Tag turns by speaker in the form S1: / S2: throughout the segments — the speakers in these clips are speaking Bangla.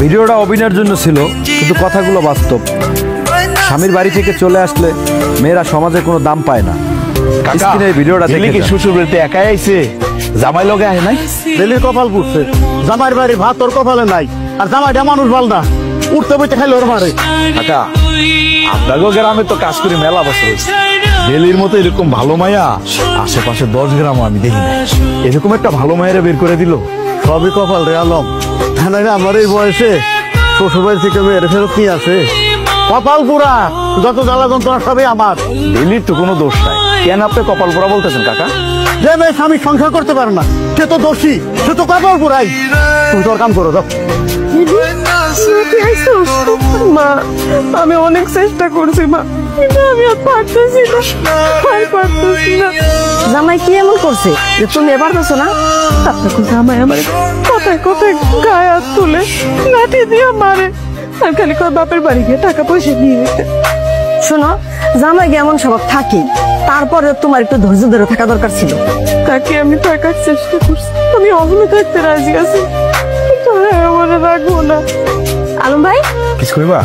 S1: ভিডিওটা অভিনয়ের জন্য ছিল, কিন্তু কথাগুলো বাস্তব। স্বামীর বাড়ি থেকে চলে আসলে মেয়েরা সমাজে কোনো দাম পায় না। স্ক্রিনে এই ভিডিওটা দেখে
S2: কি শ্বশুর বাড়িতে একাই আইছে, জামাই লগে আহে নাই?
S3: বেলির কপাল পুড়ছে, জামাইয়ের বাড়ির ভাত তোর কপালে নাই, আর জামাইটা মানুষ ভাল না, উঠতে বইতে খাইলে ওর মারে।
S2: কাকা, আপনাদের গ্রামে তো কাজ করে মেলা বছর হয়েছে, বেলির মতো এরকম ভালো মায়া আশেপাশে 10 গ্রামও আমি দেখি না। এরকম একটা ভালো মায়েরা বের করে দিল।
S3: সবই কপাল রে আলম, আমার এই বয়সে শ্বশুর বাড়ি থেকে মেয়ের ফেরত কি আছে? কপাল পুরা, যত জ্বালা যন্ত্রণা সবই আমার।
S2: বেলির তো কোনো দোষ নাই, কেন আপনি কপাল পোড়া বলতেছেন কাকা?
S3: যে মেয়ে স্বামী সংসার করতে পারে না সে তো দোষী, সে তো কপাল পুরাই। তুমি তোর কাম করো, যাও।
S4: মা, আমি অনেক চেষ্টা করছি মা, কিন্তু আমি আর পারতেছি না। জামাই কি এমন করছে যে তুমি এবার পারছো না? তারপর জামাই আমার কোথায় কোথায় গায়ে হাত তুলে লাঠি দিয়ে মারে, আর খালি কয় বাপের বাড়ি গিয়ে টাকা পয়সা নিয়ে যেতে। শোনো, জামাই এমন স্বভাব থাকে, তারপরে তোমার একটু ধৈর্য ধরে থাকা দরকার ছিল। তাকে আমি থাকার চেষ্টা করছি, আমি অগুলো থাকতে রাজি আছি, আমার রাখবো না। আলম ভাই,
S2: কিছু কইবা?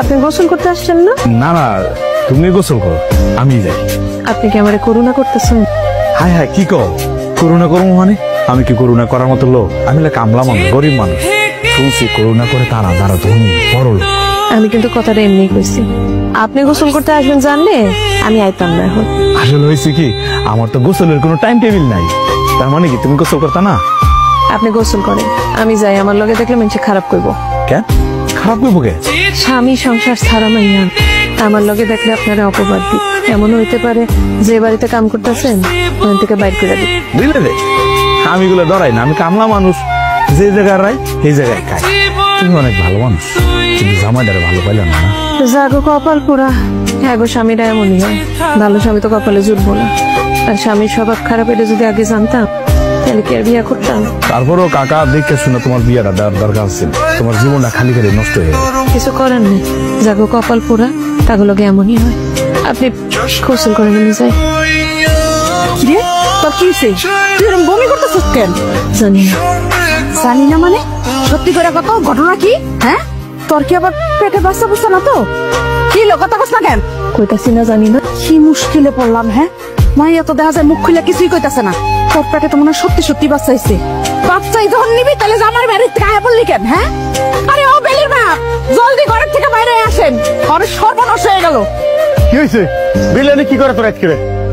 S4: আপনি গোসল করতে আসছেন না?
S2: না না, তুমি গোসল করো, আমি যাই।
S4: আপনি কি আমারে করুণা করতেছেন?
S2: হায় হায়, কি কও? করুণা করবো মানে? আমি কি করুণা করার মতো লোক? আমি কামলা মানুষ, গরিব মানুষ। শুনছি করুণা করে তারা যারা ধনী বড় লোক।
S4: আমি কিন্তু কথাটা এমনি কইছি, আপনি গোসল করতে আসবেন জানলে আমি আইতাম না। এখন
S2: আসলে হয়েছে কি, আমার তো গোসলের কোনো টাইম টেবিল নাই। তার মানে কি তুমি গোসল করতা না?
S4: আপনি গোসল করেন, আমি যাই। আমার লগে দেখলে মানুষ খারাপ কইব।
S2: কেন খারাপ কইব? কে?
S4: স্বামী সংসার ছাড়া মাইয়া আমার লগে দেখলে আপনারা অপবাদ দিন। এমন হইতে পারে যে বাড়িতে কাম করতেছেন ওখান থেকে বাইর করে দিন।
S2: বুঝলে রে, আমি এগুলো ডরাই না, আমি কামলা মানুষ, যে জায়গায় রাই সেই জায়গায় খাই। তুমি অনেক ভালো মানুষ, কিন্তু জামাইদারে ভালো পাইলাম না।
S4: যাগো কপাল পুরা, হ্যাঁ গো, স্বামীরা এমনই হয়। ভালো স্বামী তো কপালে জুটবো না, আর স্বামীর স্বভাব খারাপ এটা যদি আগে জানতাম তাহলে কি আর বিয়ে করতাম?
S2: তারপরও কাকা দেখে শুনে তোমার বিয়েটা দেওয়ার দরকার ছিল, তোমার জীবনটা খালি খালি নষ্ট হয়ে গেল।
S4: কিছু করার নেই, যাগো কপাল পুরা, তাগুলোকে এমনই হয়। আপনি গোসল করে নিয়ে যাই।
S5: রে, তোর কি হইছে? তুই এরকম বমি করতেছিস কেন?
S4: জানি না।
S5: জানি না মানে? সত্যি করে কত ঘটনা কি? হ্যাঁ, তোর কি আবার পেটে বাচ্চা বুঝছে না তো? কি লোক কথা কস না কেন?
S4: কইতাছি না, জানি না।
S5: কি মুশকিলে পড়লাম। হ্যাঁ, মাইয়া তো দেখা যায় মুখ খুলে কিছুই কইতাছে না। তোর পেটে তো মনে হয় সত্যি সত্যি বাচ্চা হইছে। বাচ্চাই যখন নিবি তাহলে আমার বাড়ির থেকে আয়া পড়লি কেন? হ্যাঁ, আরে ও বেলির বাপ, জলদি ঘরের থেকে বাইরে আসেন, ঘরের সর্বনাশ হয়ে গেল।
S3: কি হয়েছে? বিলেনে কি করে তোর আজকে?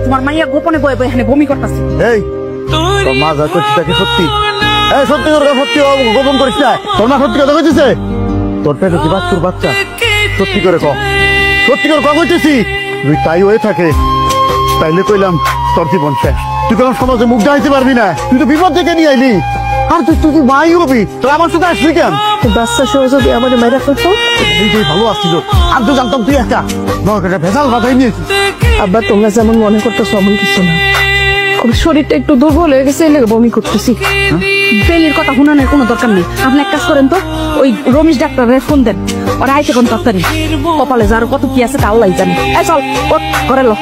S5: তোমার মাইয়া গোপনে বয়ে বয়ে এখানে বমি করতেছে।
S3: এই তোর মা যা করছিস তাকে সত্যি? এই সত্যি করে সত্যি, গোপন করিস না। তোর মা সত্যি কথা কইতেছে? তোর পেটে কি বাচ্চার বাচ্চা? সত্যি করে কও, সত্যি করে কইতেছি। তুই তাই হয়ে থাকে তাইলে কইলাম তোর জীবন শেষ। তুই তো সমাজে মুখ দেখাইতে পারবি না, তুই তো বিপদ থেকে নিয়ে আইলি। আর তুই মাই হবি, তোর আমার সাথে আসলি কেন?
S4: বাচ্চা সহ যদি আমাদের মেয়েরা ফেলতো,
S3: তুই ভালো আসছিল, আর তো জানতাম তুই একটা ভেজাল বাধাই নিয়েছিস।
S4: আবার তোমরা যেমন মনে করতেছো এমন কিছু না। শরীরটা একটু দুর্বল হয়ে গেছে, এলে বমি করতেছি।
S5: বেলির কথা শুনানোর কোনো দরকার নেই। আপনি এক কাজ করেন তো, ওই রমেশ ডাক্তারের ফোন দেন, ওরা আইতে কোন তাড়াতাড়ি। কপালে যার কত কি আছে তা আল্লাহ জানে। চল করে লো।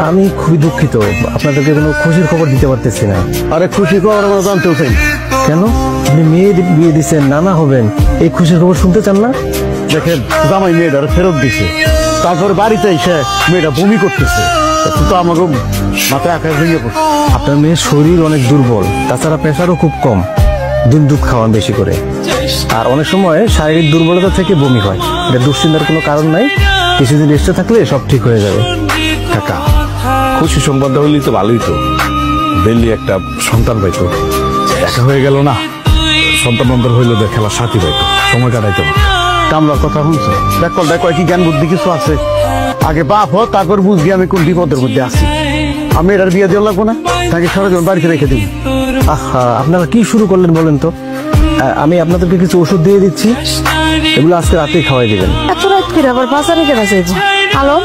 S1: আমি খুবই দুঃখিত, আপনাদেরকে কোনো খুশির খবর দিতে পারতেছি না।
S3: আরে খুশি খবর আমরা জানতে চাই।
S1: কেন? আপনি মেয়ে বিয়ে দিচ্ছেন, নানা হবেন, এই খুশির খবর শুনতে চান না?
S3: দেখেন, জামাই মেয়েটার ফেরত দিছে, তারপর বাড়িতে এসে মেয়েটা বমি করতেছে। তুই তো আমাকে মাথায় আকাশ ভেঙে পড়ছে।
S1: আপনার মেয়ের শরীর অনেক দুর্বল, তাছাড়া প্রেশারও খুব কম, দুধ খাওয়ান বেশি করে, আর অনেক সময় শারীরিক দুর্বলতা থেকে বমি হয়। এটা দুশ্চিন্তার কোনো কারণ নাই, কিছুদিন রেস্টে থাকলে সব ঠিক হয়ে যাবে।
S2: কাকা, খুশি সংবাদ হইলেই তো ভালোই তো, বেলি একটা সন্তান পাইতো। দেখা হয়ে গেল না, সন্তান মন্তান হইলো, খেলার সাথী পাইতো, সময় কাটাইতো না।
S3: কামলার কথা শুনছো? দেখো কি জ্ঞান বুদ্ধি কিছু আছে? আগে বাপ হোক, তারপর বুঝবি আমি কোন বিপদের মধ্যে আছি। আমি এটার বিয়ে দেওয়া লাগবো না, তাকে সারা জীবন বাড়িতে রেখে দিবি।
S1: আহা, আপনারা কি শুরু করলেন বলেন তো? আমি আপনাদেরকে কিছু ওষুধ দিয়ে দিচ্ছি, এগুলো আজকে রাতেই খাওয়াই দিবেন।
S4: এত রাত করে আবার বাজারে কেনা যাইব? আলো,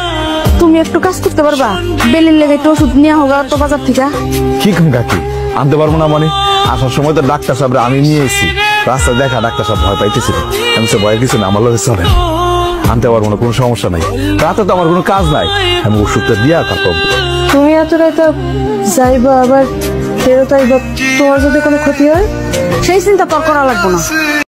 S4: তুমি একটু কাজ করতে পারবা? বেলির লেগে একটু ওষুধ নিয়ে হোক তো বাজার থেকে।
S2: কি কাকি, আনতে পারবো না মানে? আসার সময় তো ডাক্তার সাহেব আমি নিয়ে এসেছি, রাস্তায় দেখা ডাক্তার সাহেব ভয় পাইতেছিল। আমি সে ভয় কিছু না, আমার লোক চলেন, আনতে পারবো না, কোনো সমস্যা নাই। রাতে তো আমার কোনো কাজ নাই, আমি ওষুধটা দিয়া তারপর।
S4: তুমি এত রাতে যাইবা আবার ফেরত আইবা, তোমার যদি কোনো ক্ষতি হয়
S5: সেই চিন্তা তোর করা লাগবো না।